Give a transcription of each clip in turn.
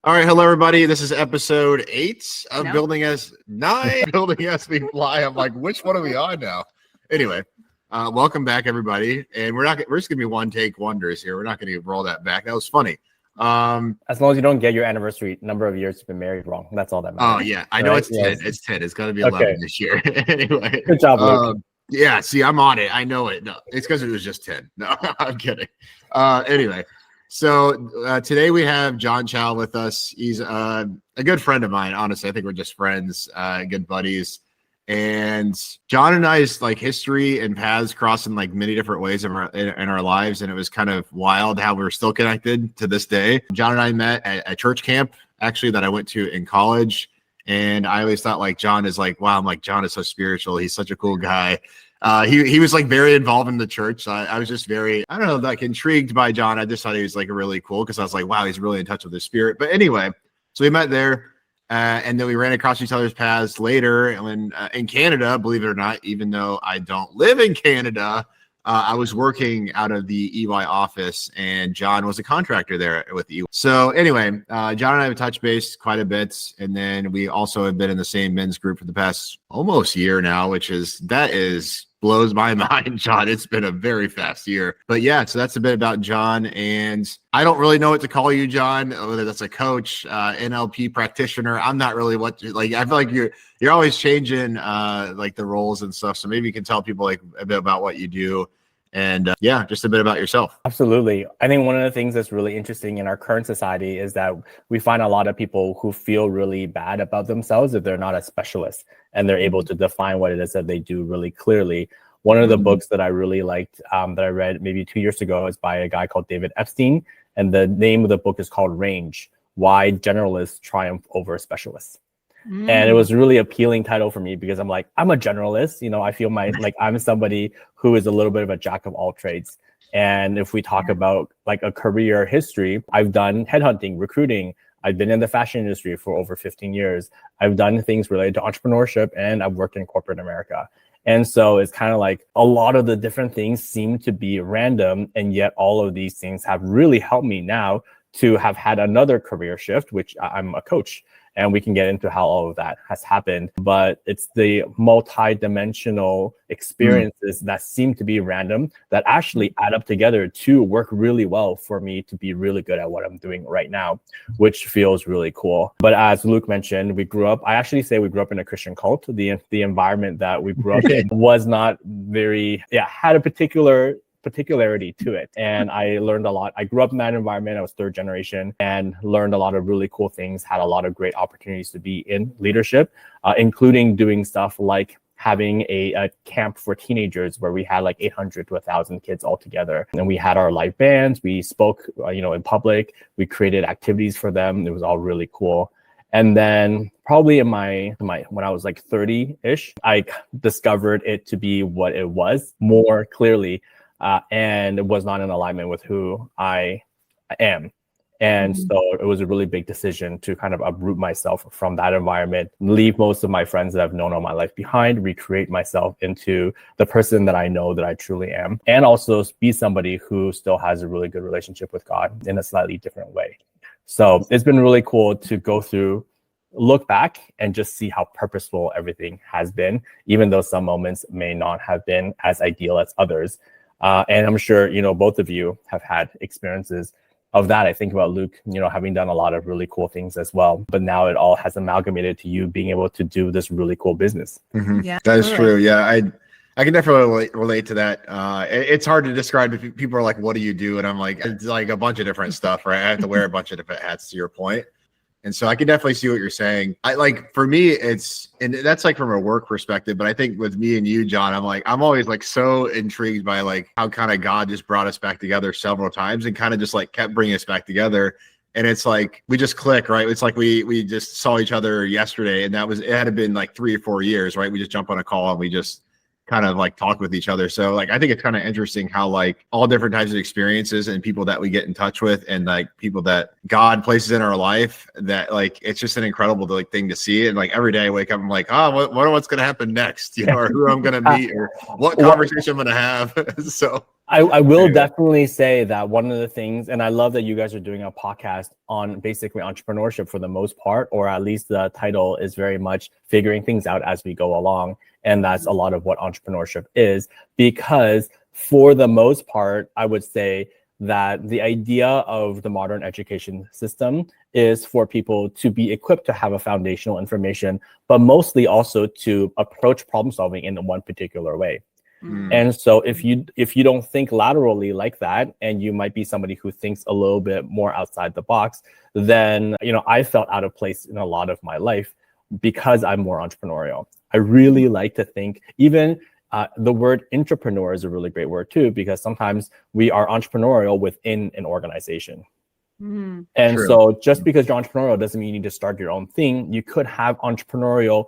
All right, hello everybody. This is episode 8 of Building As We Fly. I'm like, which one are we on now? Anyway, welcome back everybody. And we're just gonna be one take wonders here. We're not gonna roll that back. That was funny. As long as you don't get your anniversary number of years you've been married wrong. That's all that matters. Oh yeah, I know, right? It's 10. Yes. It's 10. It's gonna be 11 this year. Anyway. Good job, Luke. Yeah, see, I'm on it. I know it. No, it's because it was just 10. No, I'm kidding. Anyway. So today we have John Chao with us. He's a good friend of mine. Honestly, I think we're just friends, good buddies. And John and I's like history and paths crossed in like many different ways in our lives, and it was kind of wild how we're still connected to this day. John and I met at a church camp actually that I went to in college, and I always thought like John is like, wow, I'm like, John is so spiritual. He's such a cool guy. He was like very involved in the church. So I was just very, I don't know, like intrigued by John. I just thought he was like really cool because I was like, wow, he's really in touch with his spirit. But anyway, so we met there and then we ran across each other's paths later in Canada, believe it or not, even though I don't live in Canada. I was working out of the EY office and John was a contractor there with EY. So anyway, John and I have touched base quite a bit. And then we also have been in the same men's group for the past almost year now, blows my mind, John. It's been a very fast year. But yeah, so that's a bit about John. And I don't really know what to call you, John, whether that's a coach, NLP practitioner. I'm not really I feel like you're always changing like the roles and stuff. So maybe you can tell people like a bit about what you do. And just a bit about yourself. Absolutely. I think one of the things that's really interesting in our current society is that we find a lot of people who feel really bad about themselves if they're not a specialist and they're able to define what it is that they do really clearly. One of the books that I really liked that I read maybe 2 years ago is by a guy called David Epstein. And the name of the book is called Range: Why Generalists Triumph Over Specialists. And it was a really appealing title for me because I'm like, I'm a generalist. You know, I feel like I'm somebody who is a little bit of a jack of all trades. And if we talk about like a career history, I've done headhunting, recruiting. I've been in the fashion industry for over 15 years. I've done things related to entrepreneurship and I've worked in corporate America. And so it's kind of like a lot of the different things seem to be random. And yet all of these things have really helped me now to have had another career shift, which I'm a coach. And we can get into how all of that has happened. But it's the multi-dimensional experiences that seem to be random that actually add up together to work really well for me to be really good at what I'm doing right now, which feels really cool. But as Luke mentioned, I actually say we grew up in a Christian cult. The environment that we grew up in was not very, had a particularity to it. And I learned a lot. I grew up in that environment. I was third generation and learned a lot of really cool things, had a lot of great opportunities to be in leadership, including doing stuff like having a camp for teenagers where we had like 800 to 1,000 kids all together. And we had our live bands. We spoke, in public. We created activities for them. It was all really cool. And then probably in when I was like 30-ish, I discovered it to be what it was more clearly. And it was not in alignment with who I am. And so it was a really big decision to kind of uproot myself from that environment, leave most of my friends that I've known all my life behind, recreate myself into the person that I know that I truly am, and also be somebody who still has a really good relationship with God in a slightly different way. So it's been really cool to look back and just see how purposeful everything has been, even though some moments may not have been as ideal as others. And I'm sure, both of you have had experiences of that. I think about Luke, having done a lot of really cool things as well. But now it all has amalgamated to you being able to do this really cool business. Mm-hmm. Yeah, that is true. Yeah, I can definitely relate to that. It's hard to describe. If people are like, what do you do? And I'm like, it's like a bunch of different stuff, right? I have to wear a bunch of different hats, to your point. And so I can definitely see what you're saying. For me, and that's like from a work perspective, but I think with me and you, John, I'm always like so intrigued by like how kind of God just brought us back together several times and kind of just like kept bringing us back together. And it's like, we just click, right? It's like we just saw each other yesterday and it had been like 3 or 4 years, right? We just jump on a call and we just kind of like talk with each other. So like, I think it's kind of interesting how like all different types of experiences and people that we get in touch with and like people that God places in our life, that like, it's just an incredible like thing to see. And like every day I wake up, I'm like, what's going to happen next, or who I'm going to meet or what conversation I'm going to have. So I will definitely say that one of the things, and I love that you guys are doing a podcast on basically entrepreneurship for the most part, or at least the title is very much figuring things out as we go along. And that's a lot of what entrepreneurship is, because for the most part, I would say that the idea of the modern education system is for people to be equipped to have a foundational information, but mostly also to approach problem solving in one particular way. And so if you don't think laterally like that, and you might be somebody who thinks a little bit more outside the box, then, I felt out of place in a lot of my life because I'm more entrepreneurial. I really like to think, even the word entrepreneur is a really great word too, because sometimes we are entrepreneurial within an organization. And True. so just because you're entrepreneurial doesn't mean you need to start your own thing. You could have entrepreneurial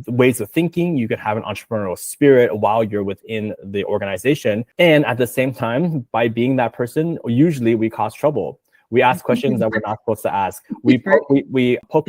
ways of thinking. You could have an entrepreneurial spirit while you're within the organization. And at the same time, by being that person, usually we cause trouble. We ask questions that we're not supposed to ask. We poke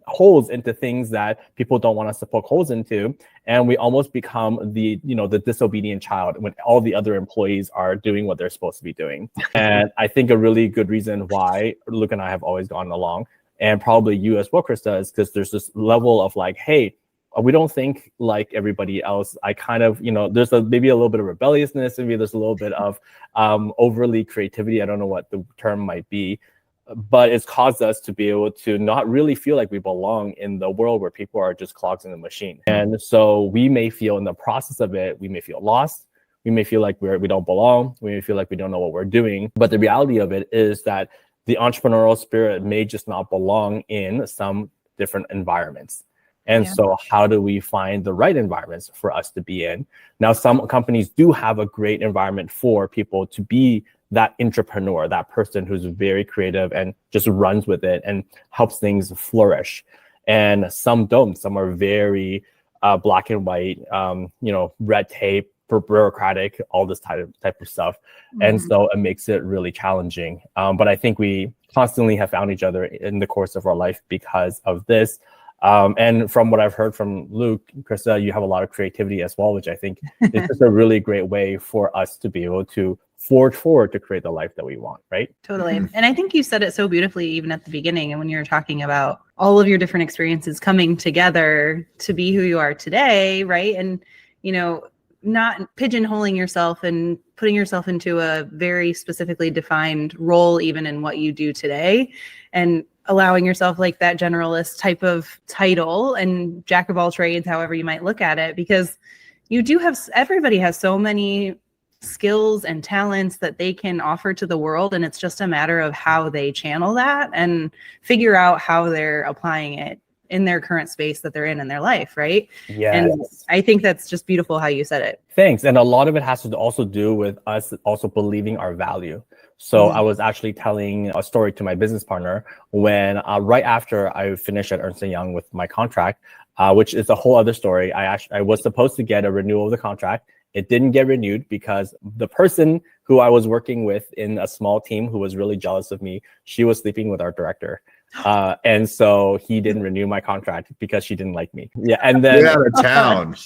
holes into things that people don't want us to poke holes into, and we almost become the disobedient child when all the other employees are doing what they're supposed to be doing. And I think a really good reason why Luke and I have always gone along, and probably you as well, Kirsta, is because there's this level of like, hey, we don't think like everybody else. I kind of, there's maybe a little bit of rebelliousness, maybe there's a little bit of overly creativity. I don't know what the term might be, but it's caused us to be able to not really feel like we belong in the world where people are just clogs in the machine. And so we may feel in the process of it, we may feel lost. We may feel like we don't belong. We may feel like we don't know what we're doing. But the reality of it is that the entrepreneurial spirit may just not belong in some different environments. And so how do we find the right environments for us to be in? Now, some companies do have a great environment for people to be that entrepreneur, that person who's very creative and just runs with it and helps things flourish. And some don't. Some are very black and white, red tape, bureaucratic, all this type of stuff. And so it makes it really challenging. But I think we constantly have found each other in the course of our life because of this. And from what I've heard from Luke, Kirsta, you have a lot of creativity as well, which I think is just a really great way for us to be able to forge forward to create the life that we want, right? Totally. And I think you said it so beautifully, even at the beginning, and when you were talking about all of your different experiences coming together to be who you are today, right? And, not pigeonholing yourself and putting yourself into a very specifically defined role, even in what you do today, and allowing yourself like that generalist type of title and jack of all trades, however you might look at it, because everybody has so many skills and talents that they can offer to the world. And it's just a matter of how they channel that and figure out how they're applying it in their current space that they're in their life, right? Yes. And I think that's just beautiful how you said it. Thanks. And a lot of it has to also do with us also believing our value. So I was actually telling a story to my business partner when right after I finished at Ernst & Young with my contract, which is a whole other story. I was supposed to get a renewal of the contract. It didn't get renewed because the person who I was working with in a small team who was really jealous of me, she was sleeping with our director. And so he didn't renew my contract because she didn't like me. Yeah. And then get out of town.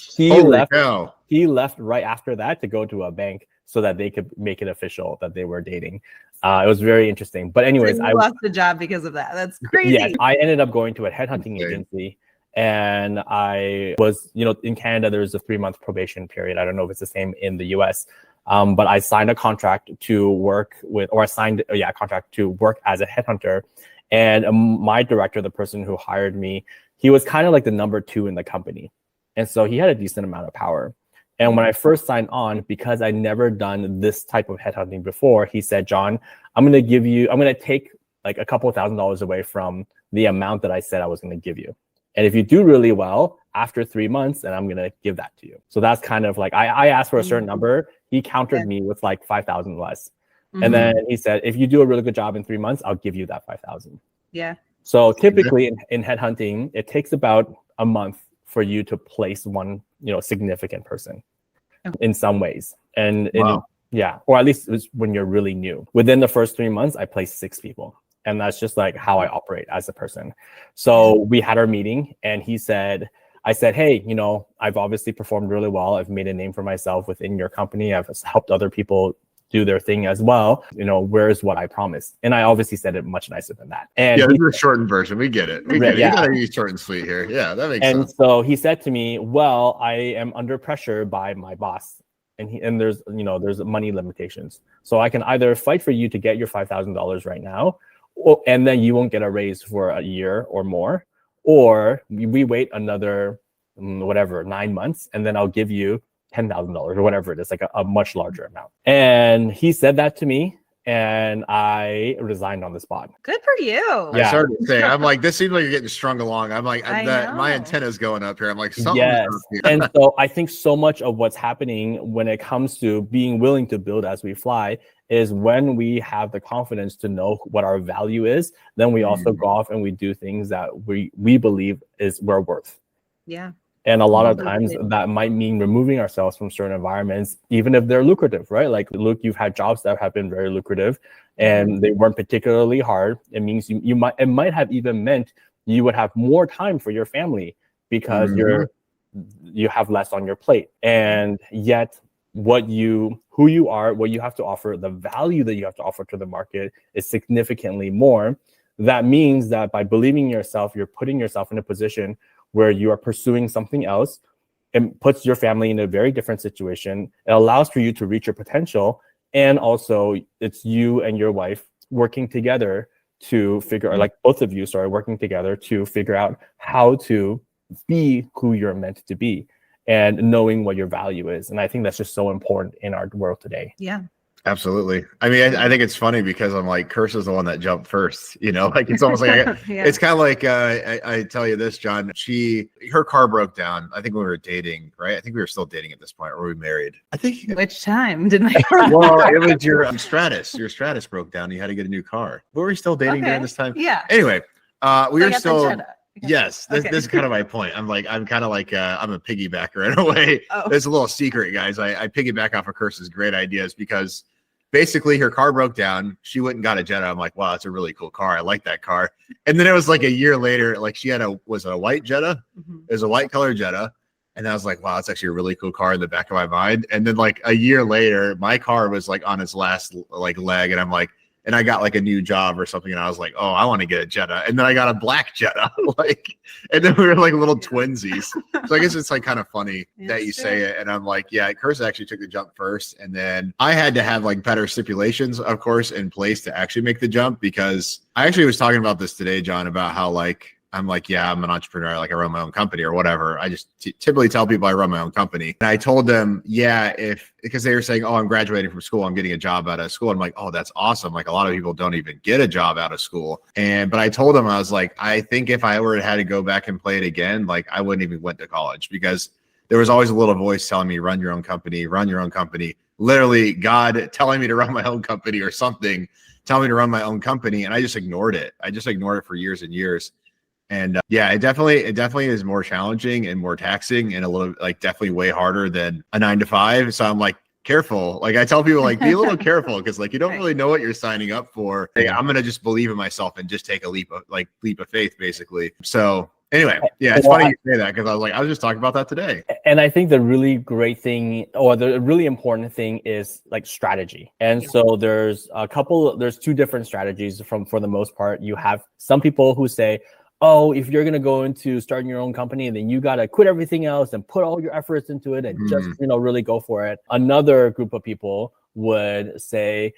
He left right after that to go to a bank so that they could make it official that they were dating. It was very interesting. But anyways, I lost the job because of that. That's crazy. Yeah, I ended up going to a headhunting agency. And I was, in Canada, there's a 3-month probation period. I don't know if it's the same in the US. But I signed a contract to work a contract to work as a headhunter. And my director, the person who hired me, he was kind of like the number 2 in the company. And so he had a decent amount of power. And when I first signed on, because I never done this type of headhunting before, he said, John, I'm going to take like a couple $1,000s away from the amount that I said I was going to give you. And if you do really well after 3 months, then I'm going to give that to you. So that's kind of like, I asked for a certain number. He countered me with like 5,000 less. And then he said, if you do a really good job in 3 months, I'll give you that 5,000. Yeah. So typically in headhunting, it takes about a month for you to place one, significant person in some ways. And or at least when you're really new. Within the first 3 months, I placed 6 people. And that's just like how I operate as a person. So we had our meeting and he said, I said, hey, I've obviously performed really well. I've made a name for myself within your company. I've helped other people do their thing as well. Where's what I promised? And I obviously said it much nicer than that. And yeah, this is a shortened version. We get it. Yeah. You gotta use short and sweet here. Yeah, that makes sense. And so he said to me, well, I am under pressure by my boss. And there's money limitations. So I can either fight for you to get your $5,000 right now, and then you won't get a raise for a year or more, or we wait another 9 months, and then I'll give you $10,000 or whatever it is, like a much larger amount. And he said that to me, and I resigned on the spot. Good for you. I started to say, I'm like, this seems like you're getting strung along. I'm like, know. My antenna's going up here. I'm like, something's yes. up here. And so I think so much of what's happening when it comes to being willing to build as we fly is when we have the confidence to know what our value is, then we also go off and we do things that we believe we're worth. Yeah. And a lot of times that might mean removing ourselves from certain environments, even if they're lucrative, right? Like, Luke, you've had jobs that have been very lucrative and they weren't particularly hard. It means it might have even meant you would have more time for your family because you have less on your plate. And yet who you are, what you have to offer, the value that you have to offer to the market is significantly more. That means that by believing in yourself, you're putting yourself in a position where you are pursuing something else. It puts your family in a very different situation. It allows for you to reach your potential. And also it's you and your wife working together to figure out, like both of you started working together to figure out how to be who you're meant to be and knowing what your value is. And I think that's just so important in our world today. Yeah. Absolutely. I mean, I think it's funny because I'm like, Kirsta's the one that jumped first, like it's almost like, it's kind of like, I tell you this, John, her car broke down. I think when we were dating, right? I think we were still dating at this point, or we married. I think. Which time did my car Well, it was your Stratus. Your Stratus broke down. You had to get a new car. Were we still dating during this time? Yeah. Anyway, we were still. Yes, this Okay. is kind of my point. I'm kind of like I'm a piggybacker in a way. Oh. There's a little secret, guys. I piggyback off of Kirsta's great ideas because basically her car broke down. She went and got a Jetta. I'm like, wow, that's a really cool car. I like that car. And then it was like a year later, like she had was it a white Jetta? It was a white color Jetta. And I was like, wow, that's actually a really cool car in the back of my mind. And then like a year later, my car was like on its last like leg. And I'm like, and I got like a new job or something. And I was like, oh, I want to get a Jetta. And then I got a black Jetta. And then we were like little twinsies. So I guess it's like kind of funny that you say it. And I'm like, yeah, Kirsta actually took the jump first. And then I had to have like better stipulations, of course, in place to actually make the jump, because I actually was talking about this today, John, about how I'm like, yeah, I'm an entrepreneur. Like I run my own company or whatever. I just typically tell people I run my own company. And I told them, yeah, because they were saying, oh, I'm graduating from school. I'm getting a job out of school. I'm like, oh, that's awesome. Like a lot of people don't even get a job out of school. But I told them, I was like, I think if I were to had to go back and play it again, like I wouldn't even went to college, because there was always a little voice telling me, run your own company, run your own company. Literally God telling me to run my own company or something, telling me to run my own company. And I just ignored it. I just ignored it for years and years. And yeah, it definitely is more challenging and more taxing and a little like definitely way harder than a 9-to-5. So I'm like, careful. Like I tell people, like be a little careful, because like you don't really know what you're signing up for. Hey, I'm gonna just believe in myself and just take a leap of faith, basically. So anyway, yeah, it's funny you say that, because I was just talking about that today. And I think the really great thing, or the really important thing, is like strategy. And so there's two different strategies for the most part. You have some people who say, oh, if you're going to go into starting your own company, then you got to quit everything else and put all your efforts into it and just, really go for it. Another group of people would say,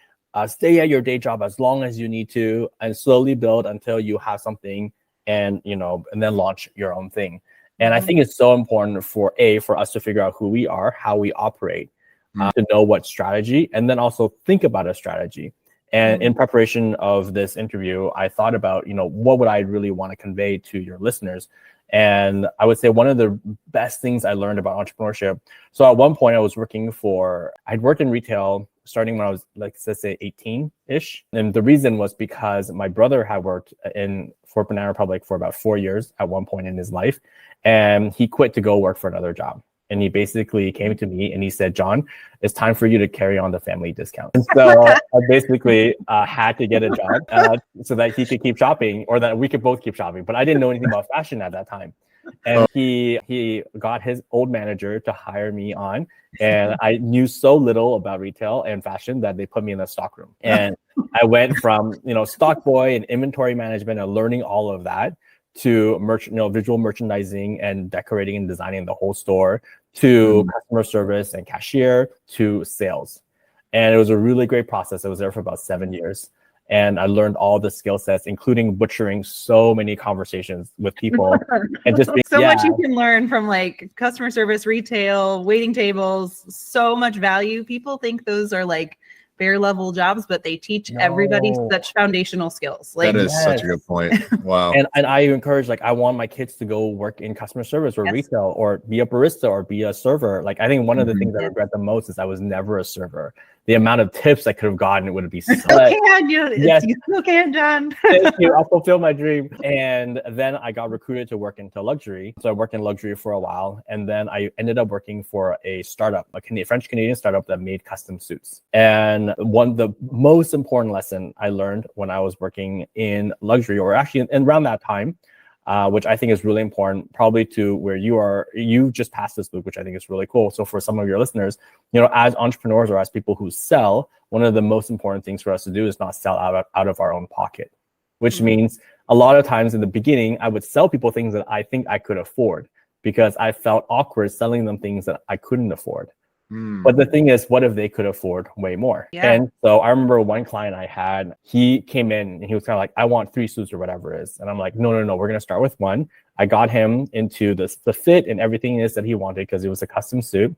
stay at your day job as long as you need to and slowly build until you have something and then launch your own thing. And I think it's so important for us to figure out who we are, how we operate, to know what strategy, and then also think about a strategy. And in preparation of this interview, I thought about, what would I really want to convey to your listeners? And I would say one of the best things I learned about entrepreneurship. So at one point I'd worked in retail starting when I was let's say 18-ish. And the reason was because my brother had worked for Banana Republic for about 4 years at one point in his life. And he quit to go work for another job. And he basically came to me and he said, John, it's time for you to carry on the family discount. And so I basically had to get a job so that he could keep shopping, or that we could both keep shopping. But I didn't know anything about fashion at that time. And he got his old manager to hire me on. And I knew so little about retail and fashion that they put me in the stockroom. And I went from, stock boy and inventory management and learning all of that to visual merchandising and decorating and designing the whole store, to customer service and cashier, to sales. And it was a really great process. I was there for about 7 years. And I learned all the skill sets, including butchering so many conversations with people. And just being, much you can learn from like customer service, retail, waiting tables, so much value. People think those are like bare level jobs, but they teach everybody such foundational skills. Like, that is such a good point. Wow. And I encourage, I want my kids to go work in customer service or retail, or be a barista or be a server. Like, I think one of the things I regret the most is I was never a server. The amount of tips I could have gotten would be so. Yes, you still can, John. Thank you. I'll fulfill my dream. And then I got recruited to work into luxury. So I worked in luxury for a while. And then I ended up working for a startup, a French-Canadian startup that made custom suits. And the most important lesson I learned when I was working in luxury, or actually around that time, which I think is really important, probably to where you just passed this, Luke, which I think is really cool. So for some of your listeners, as entrepreneurs or as people who sell, one of the most important things for us to do is not sell out of our own pocket, which means a lot of times in the beginning, I would sell people things that I think I could afford because I felt awkward selling them things that I couldn't afford. But the thing is, what if they could afford way more? Yeah. And so I remember one client I had, he came in and he was kind of like, I want 3 suits or whatever it is. And I'm like, no, we're going to start with 1. I got him into the fit and everything is that he wanted because it was a custom suit.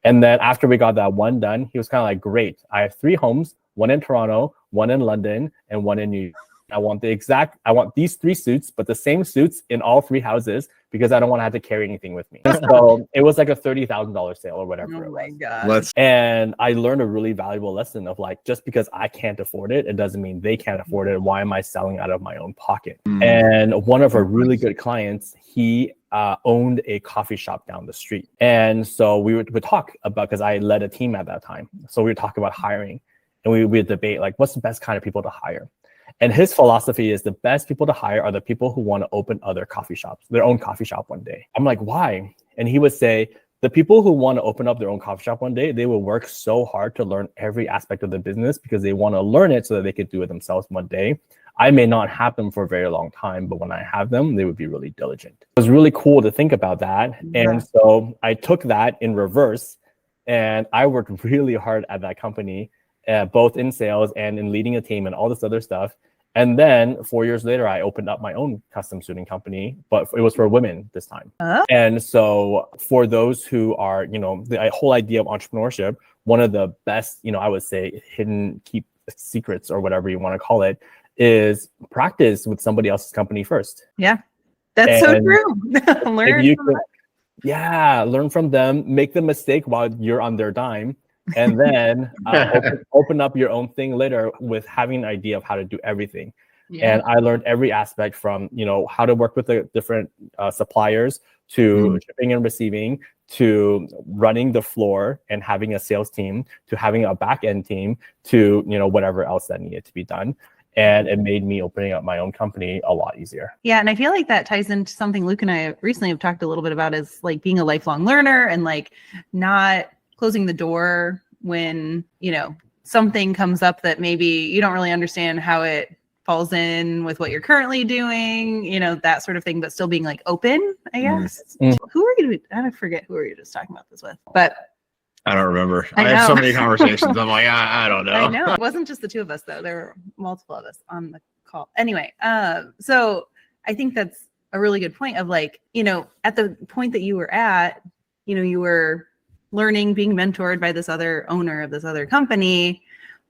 And then after we got that 1 done, he was kind of like, great, I have 3 homes, 1 in Toronto, 1 in London, and 1 in New York. I want these 3 suits, but the same suits in all 3 houses because I don't want to have to carry anything with me. So it was like a $30,000 sale or whatever. Oh my God. And I learned a really valuable lesson of like, just because I can't afford it, it doesn't mean they can't afford it. Why am I selling out of my own pocket? And one of our really good clients, he owned a coffee shop down the street. And so we would talk about, because I led a team at that time. So we would talk about hiring and we would debate like, what's the best kind of people to hire? And his philosophy is the best people to hire are the people who want to open their own coffee shop one day. I'm like, why? And he would say, the people who want to open up their own coffee shop one day, they will work so hard to learn every aspect of the business because they want to learn it so that they could do it themselves one day. I may not have them for a very long time, but when I have them, they would be really diligent. It was really cool to think about that. Yeah. And so I took that in reverse and I worked really hard at that company, both in sales and in leading a team and all this other stuff. And then 4 years later, I opened up my own custom suiting company, but it was for women this time. And so for those who are, the whole idea of entrepreneurship, one of the best, I would say keep secrets or whatever you want to call it, is practice with somebody else's company first. Yeah, that's so true. Learn from them, make the mistake while you're on their dime. And then open up your own thing later with having an idea of how to do everything. Yeah. And I learned every aspect from, how to work with the different suppliers to shipping and receiving, to running the floor and having a sales team, to having a back end team, to, whatever else that needed to be done. And it made me opening up my own company a lot easier. Yeah. And I feel like that ties into something Luke and I recently have talked a little bit about, is like being a lifelong learner and like not closing the door when, something comes up that maybe you don't really understand how it falls in with what you're currently doing, that sort of thing, but still being like open, I guess. Who are you? I forget who are you just talking about this with, but I don't remember. I have so many conversations. I'm like, I don't know. I know. It wasn't just the 2 of us though. There were multiple of us on the call. Anyway, so I think that's a really good point of like, at the point that you were at, you were learning, being mentored by this other owner of this other company,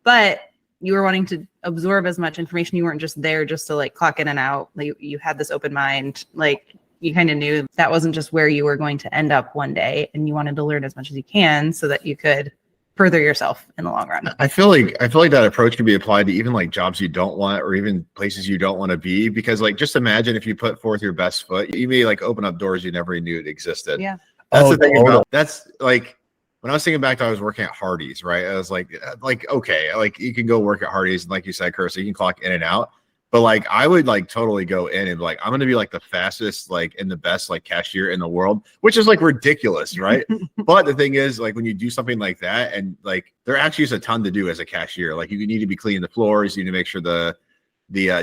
but you were wanting to absorb as much information. You weren't just there just to like clock in and out. Like, you had this open mind, like you kind of knew that wasn't just where you were going to end up one day, and you wanted to learn as much as you can so that you could further yourself in the long run. I feel like that approach can be applied to even like jobs you don't want, or even places you don't want to be, because like, just imagine if you put forth your best foot, you may like open up doors you never knew existed. Yeah. That's the thing about that's like, when I was thinking back to, I was working at Hardee's, right? I was like, okay, like you can go work at Hardee's, and like you said, Kirsta, you can clock in and out. But like, I would like totally go in and be like, I'm going to be like the fastest, like, and the best like cashier in the world, which is like ridiculous, right? But the thing is, like, when you do something like that, and like, there actually is a ton to do as a cashier. Like, you need to be cleaning the floors, you need to make sure the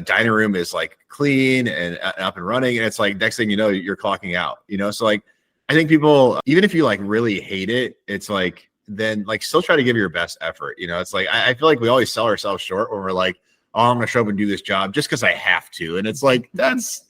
dining room is like clean and up and running. And it's like, next thing you know, you're clocking out, you know? So like, I think people, even if you like really hate it, it's like, then like still try to give your best effort. You know, it's like, I feel like we always sell ourselves short when we're like, oh, I'm going to show up and do this job just because I have to. And it's like, that's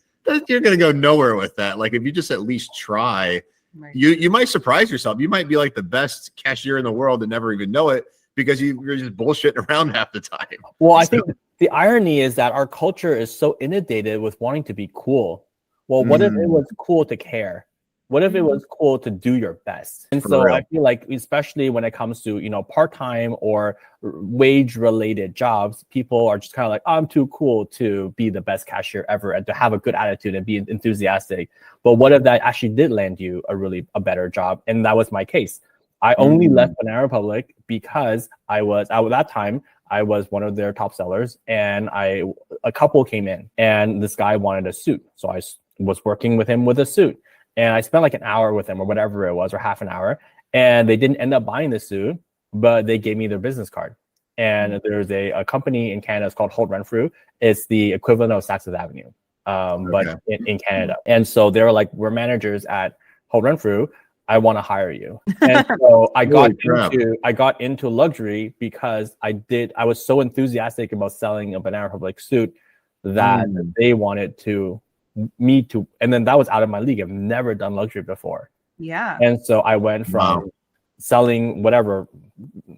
you're going to go nowhere with that. Like, if you just at least try, right, you might surprise yourself. You might be like the best cashier in the world and never even know it because you're just bullshitting around half the time. Well, I think the irony is that our culture is so inundated with wanting to be cool. Well, what if it was cool to care? What if it was cool to do your best? And so I feel like, especially when it comes to, you know, part-time or wage-related jobs, people are just kind of like, I'm too cool to be the best cashier ever and to have a good attitude and be enthusiastic. But what if that actually did land you a better job? And that was my case. I only left Banana Republic because at that time, I was one of their top sellers, and a couple came in, and this guy wanted a suit. So I was working with him with a suit. And I spent like an hour with them or whatever it was, or half an hour. And they didn't end up buying the suit, but they gave me their business card. And there's a company in Canada, it's called Holt Renfrew. It's the equivalent of Saks Avenue, but in Canada. And so they were like, we're managers at Holt Renfrew. I want to hire you. And so I got into luxury because I was so enthusiastic about selling a Banana Republic suit that they wanted me to, and then that was out of my league. I've never done luxury before. Yeah. And so I went from selling whatever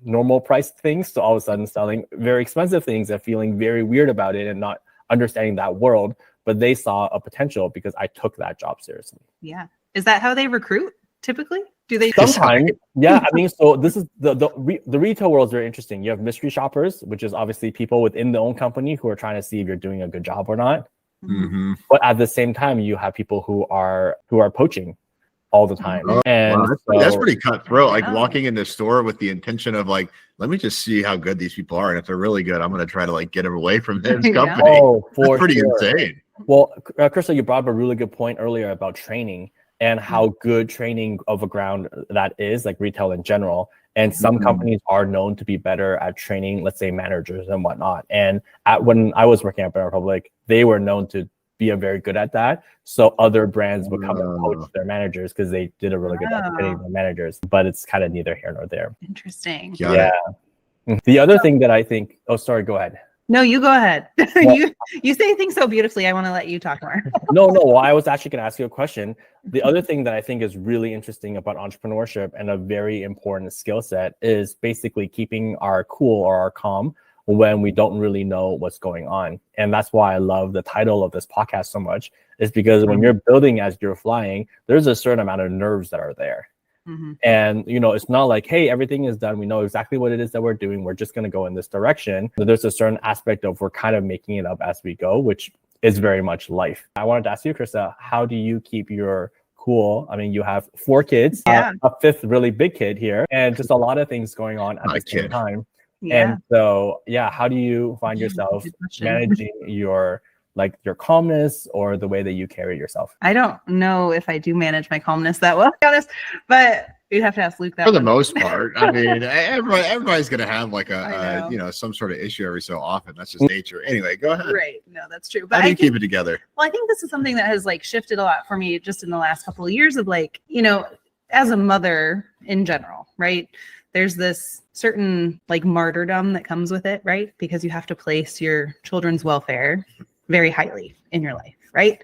normal priced things to all of a sudden selling very expensive things and feeling very weird about it and not understanding that world. But they saw a potential because I took that job seriously. Yeah. Is that how they recruit typically? Do they sometimes? Yeah. I mean, so this is the retail world is very interesting. You have mystery shoppers, which is obviously people within the own company who are trying to see if you're doing a good job or not. Mm-hmm. But at the same time, you have people who are poaching all the time. And that's pretty cutthroat. Like walking in the store with the intention of like, let me just see how good these people are, and if they're really good, I'm going to try to like get them away from this company. That's pretty insane. Well, Kirsta, you brought up a really good point earlier about training and how good training of a ground that is, like retail in general. And some companies are known to be better at training, let's say, managers and whatnot. And when I was working at Banana Republic, they were known to be very good at that. So other brands would come and coach their managers because they did a really good job training their managers. But it's kind of neither here nor there. Interesting. Yeah. The other thing that I think, sorry, go ahead. No, you go ahead. Well, you say things so beautifully. I want to let you talk more. No. Well, I was actually going to ask you a question. The other thing that I think is really interesting about entrepreneurship and a very important skill set is basically keeping our cool or our calm when we don't really know what's going on. And that's why I love the title of this podcast so much, is because when you're building as you're flying, there's a certain amount of nerves that are there. And, you know, it's not like, hey, everything is done. We know exactly what it is that we're doing. We're just going to go in this direction. There's a certain aspect of we're kind of making it up as we go, which is very much life. I wanted to ask you, Kirsta, how do you keep your cool? I mean, you have 4 kids, a 5th really big kid here, and just a lot of things going on at the same time. And so, how do you find yourself managing your calmness or the way that you carry yourself? I don't know if I do manage my calmness that well, to be honest, but you'd have to ask Luke that. For the most part, I mean, everybody's going to have like some sort of issue every so often. That's just nature. Anyway, go ahead. Right. No, that's true. But how do you keep it together? Well, I think this is something that has like shifted a lot for me just in the last couple of years of like, you know, as a mother in general, right? There's this certain like martyrdom that comes with it, right? Because you have to place your children's welfare very highly in your life, right?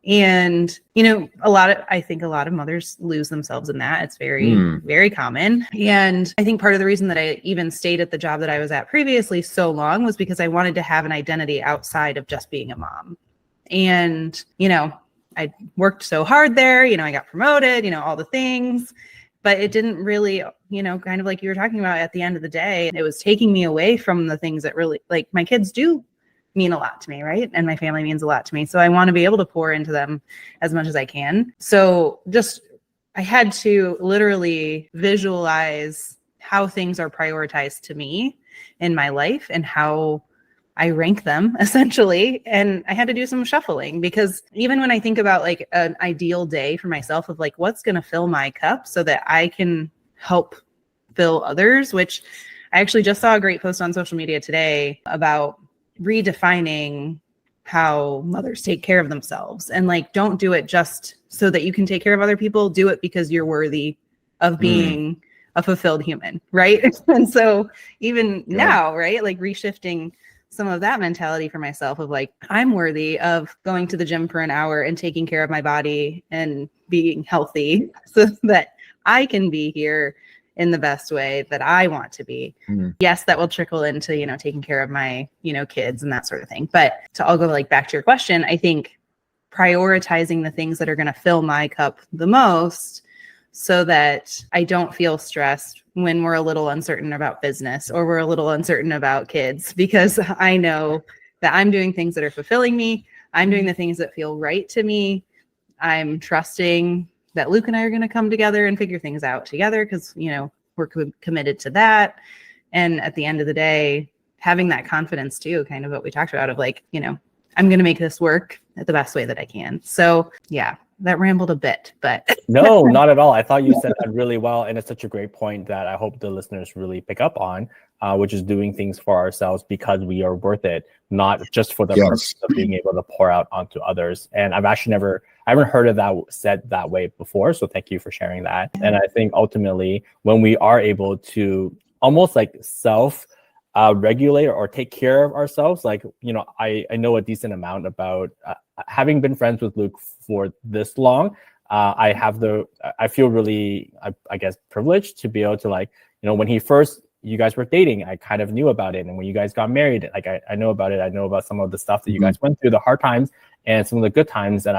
And, you know, I think a lot of mothers lose themselves in that. It's very, very common. And I think part of the reason that I even stayed at the job that I was at previously so long was because I wanted to have an identity outside of just being a mom. And, you know, I worked so hard there, you know, I got promoted, you know, all the things, but it didn't really, you know, kind of like you were talking about at the end of the day, it was taking me away from the things that really, like, my kids do mean a lot to me, right? And my family means a lot to me. So I want to be able to pour into them as much as I can. So I had to literally visualize how things are prioritized to me in my life and how I rank them essentially. And I had to do some shuffling, because even when I think about like an ideal day for myself of like, what's going to fill my cup so that I can help fill others, which I actually just saw a great post on social media today about redefining how mothers take care of themselves, and like, don't do it just so that you can take care of other people. Do it because you're worthy of being a fulfilled human. Right. And so even now, right, like reshifting some of that mentality for myself of like, I'm worthy of going to the gym for an hour and taking care of my body and being healthy so that I can be here in the best way that I want to be. Yes, that will trickle into, you know, taking care of my, you know, kids and that sort of thing. But to all go like back to your question, I think prioritizing the things that are going to fill my cup the most, so that I don't feel stressed when we're a little uncertain about business or we're a little uncertain about kids, because I know that I'm doing things that are fulfilling me. I'm doing the things that feel right to me. I'm trusting that Luke and I are going to come together and figure things out together, because, you know, we're committed to that. And at the end of the day, having that confidence too, kind of what we talked about of like, you know, I'm going to make this work at the best way that I can. So yeah, that rambled a bit, but no, not at all. I thought you said that really well. And it's such a great point that I hope the listeners really pick up on, which is doing things for ourselves because we are worth it, not just for the purpose of being able to pour out onto others. And I've actually I haven't heard of that said that way before. So thank you for sharing that. And I think ultimately when we are able to almost like regulate or take care of ourselves, like, you know, I know a decent amount about having been friends with Luke for this long. I feel really, I guess, privileged to be able to, like, you know, when you guys were dating, I kind of knew about it. And when you guys got married, like I know about it. I know about some of the stuff that you guys went through, the hard times and some of the good times. And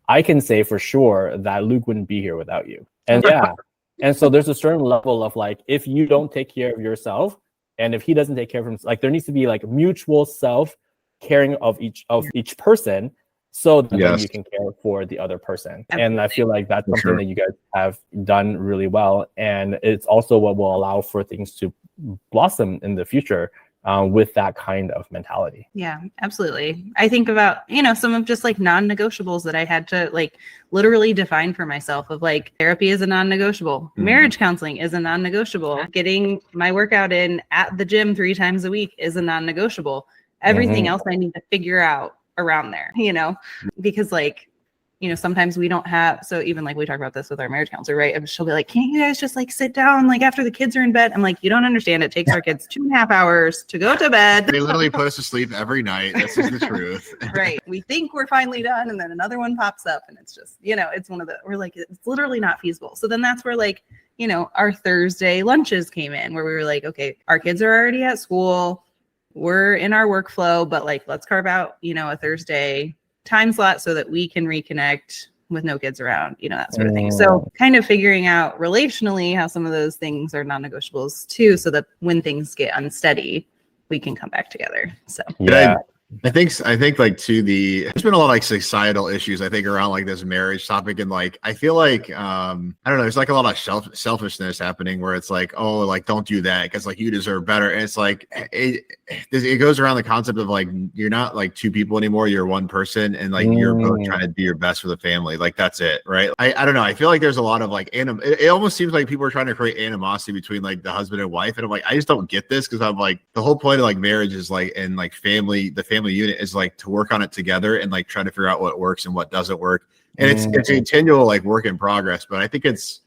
I can say for sure that Luke wouldn't be here without you. And yeah. And so there's a certain level of like, if you don't take care of yourself, and if he doesn't take care of himself, like there needs to be like mutual self-caring of each person, so that then you can care for the other person. And I feel like that's something that you guys have done really well. And it's also what will allow for things to blossom in the future with that kind of mentality. Yeah, absolutely. I think about, you know, some of just like non-negotiables that I had to like literally define for myself of like, therapy is a non-negotiable, marriage counseling is a non-negotiable, getting my workout in at the gym 3 times a week is a non-negotiable. Everything else I need to figure out around there, you know, because like, you know, sometimes we don't have, so even like we talk about this with our marriage counselor, right? And she'll be like, can't you guys just like sit down like after the kids are in bed? I'm like, you don't understand. It takes our kids 2.5 hours to go to bed. They literally put us to sleep every night. That's just the truth. Right. We think we're finally done. And then another one pops up and it's just, you know, it's we're like, it's literally not feasible. So then that's where like, you know, our Thursday lunches came in, where we were like, okay, our kids are already at school. We're in our workflow, but like, let's carve out, you know, a Thursday time slot so that we can reconnect with no kids around, you know, that sort of thing. So kind of figuring out relationally how some of those things are non-negotiables too, so that when things get unsteady, we can come back together. So yeah. I think like there's been a lot of like societal issues, I think, around like this marriage topic. And like, I feel like, I don't know, there's like a lot of selfishness happening where it's like, oh, like, don't do that because like you deserve better. And it's like, it goes around the concept of like, you're not like 2 people anymore. You're one person. And like, you're both trying to do your best for the family. Like, that's it. Right. I don't know. I feel like there's a lot of like, it almost seems like people are trying to create animosity between like the husband and wife. And I'm like, I just don't get this, because I'm like, the whole point of like marriage is like, and like family unit is like to work on it together and like try to figure out what works and what doesn't work. And it's a continual like work in progress. But I think it's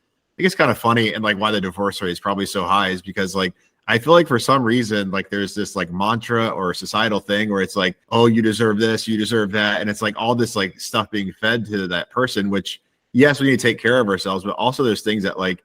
kind of funny, and like why the divorce rate is probably so high is because like I feel like for some reason like there's this like mantra or societal thing where it's like, oh, you deserve this, you deserve that, and it's like all this like stuff being fed to that person, which yes, we need to take care of ourselves, but also there's things that like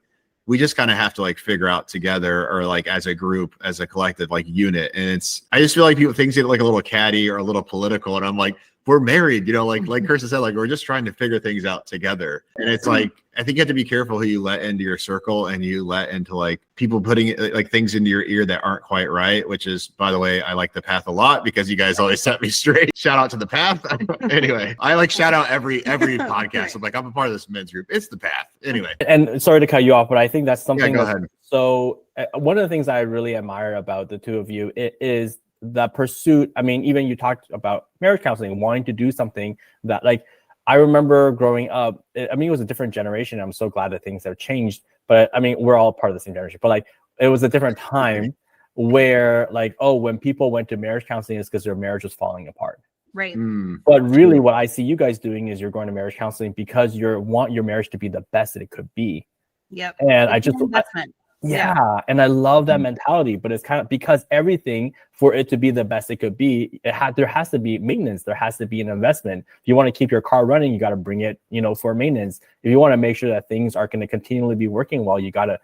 we just kind of have to like figure out together, or like as a group, as a collective like unit. And I just feel like things get like a little catty or a little political, and I'm like, we're married, you know, like Kirsta said, like we're just trying to figure things out together. And it's like, I think you have to be careful who you let into your circle, and you let into like people putting like things into your ear that aren't quite right, which is, by the way, I like The Path a lot because you guys always set me straight. Shout out to The Path. Anyway, I like shout out every podcast. I'm like, I'm a part of this men's group. It's The Path. Anyway. And sorry to cut you off, but I think that's something. Yeah, go ahead. So one of the things I really admire about the two of you is the pursuit. I mean, even you talked about marriage counseling, wanting to do something that, like, I remember growing up, it was a different generation. I'm so glad that things have changed, but I mean, we're all part of the same generation, but like, it was a different time where, like, oh, when people went to marriage counseling, it's because their marriage was falling apart. Right. But really what I see you guys doing is you're going to marriage counseling because you want your marriage to be the best that it could be. Yep. And it's an investment. Yeah. And I love that mentality, but it's kind of because everything, for it to be the best it could be, there has to be maintenance. There has to be an investment. If you want to keep your car running, you got to bring it, for maintenance. If you want to make sure that things are going to continually be working well, you got to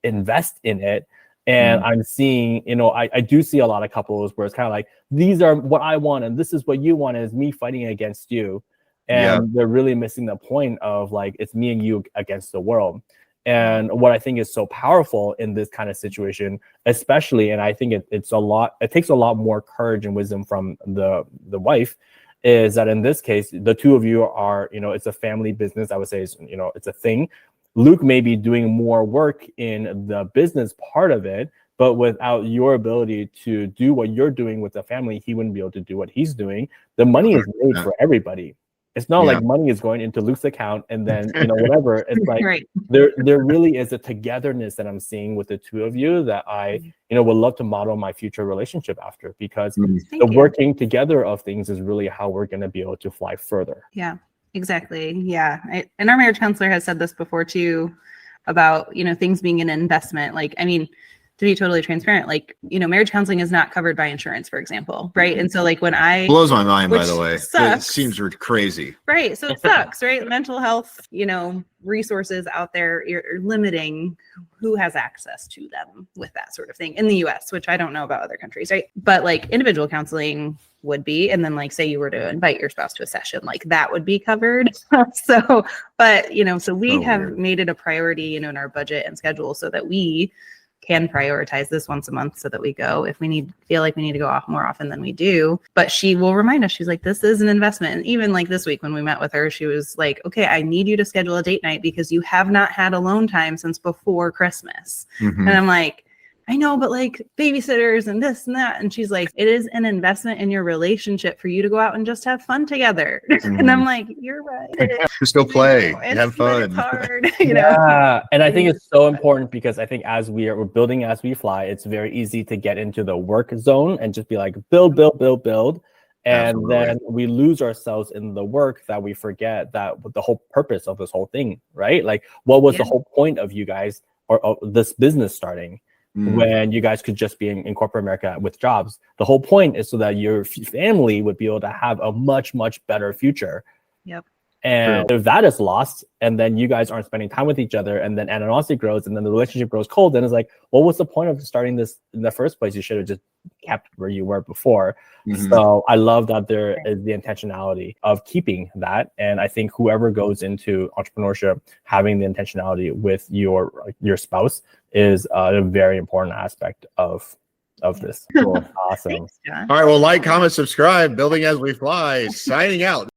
invest in it. And I'm seeing, I do see a lot of couples where it's kind of like, these are what I want and this is what you want, and it's me fighting against you. And they're really missing the point of, like, it's me and you against the world. And what I think is so powerful in this kind of situation, especially, and I think it takes a lot more courage and wisdom from the wife, is that in this case, the two of you are, it's a family business. I would say, it's a thing. Luke may be doing more work in the business part of it, but without your ability to do what you're doing with the family, he wouldn't be able to do what he's doing. The money is made for everybody. It's not like money is going into Luke's account and then, whatever. It's like there really is a togetherness that I'm seeing with the two of you that I, would love to model my future relationship after, because the working together of things is really how we're going to be able to fly further. Yeah, exactly. Yeah. And our marriage counselor has said this before too, about, things being an investment. Like, I mean, to be totally transparent, like, marriage counseling is not covered by insurance, for example. Right. And so, like, when blows my mind, by the way, sucks, it seems crazy. Right. So it sucks, right? Mental health, resources out there, you're limiting who has access to them with that sort of thing in the US, which I don't know about other countries. Right. But like individual counseling would be, and then, like, say you were to invite your spouse to a session, like that would be covered. So, but, so we have made it a priority, in our budget and schedule so that we can prioritize this once a month, so that we go if we feel like we need to go off more often than we do. But she will remind us, she's like, this is an investment. And even like this week when we met with her, she was like, okay, I need you to schedule a date night because you have not had alone time since before Christmas. And I'm like, I know, but like babysitters and this and that. And she's like, it is an investment in your relationship for you to go out and just have fun together. And I'm like, you're right. Just go play, have fun. It's hard, Yeah. And I think it's so important because I think as we're building as we fly, it's very easy to get into the work zone and just be like, build. And then we lose ourselves in the work that we forget that the whole purpose of this whole thing, right? Like, what was the whole point of you guys or this business starting? When you guys could just be in corporate America with jobs. The whole point is so that your family would be able to have a much, much better future. Yep. And if that is lost, and then you guys aren't spending time with each other, and then animosity grows, and then the relationship grows cold, then it's like, well, what's the point of starting this in the first place? You should have just kept where you were before. So I love that there is the intentionality of keeping that. And I think whoever goes into entrepreneurship having the intentionality with your spouse is a very important aspect of this. Cool. Awesome. Thanks, John. All right. Well, like, comment, subscribe. Building as we fly. Signing out.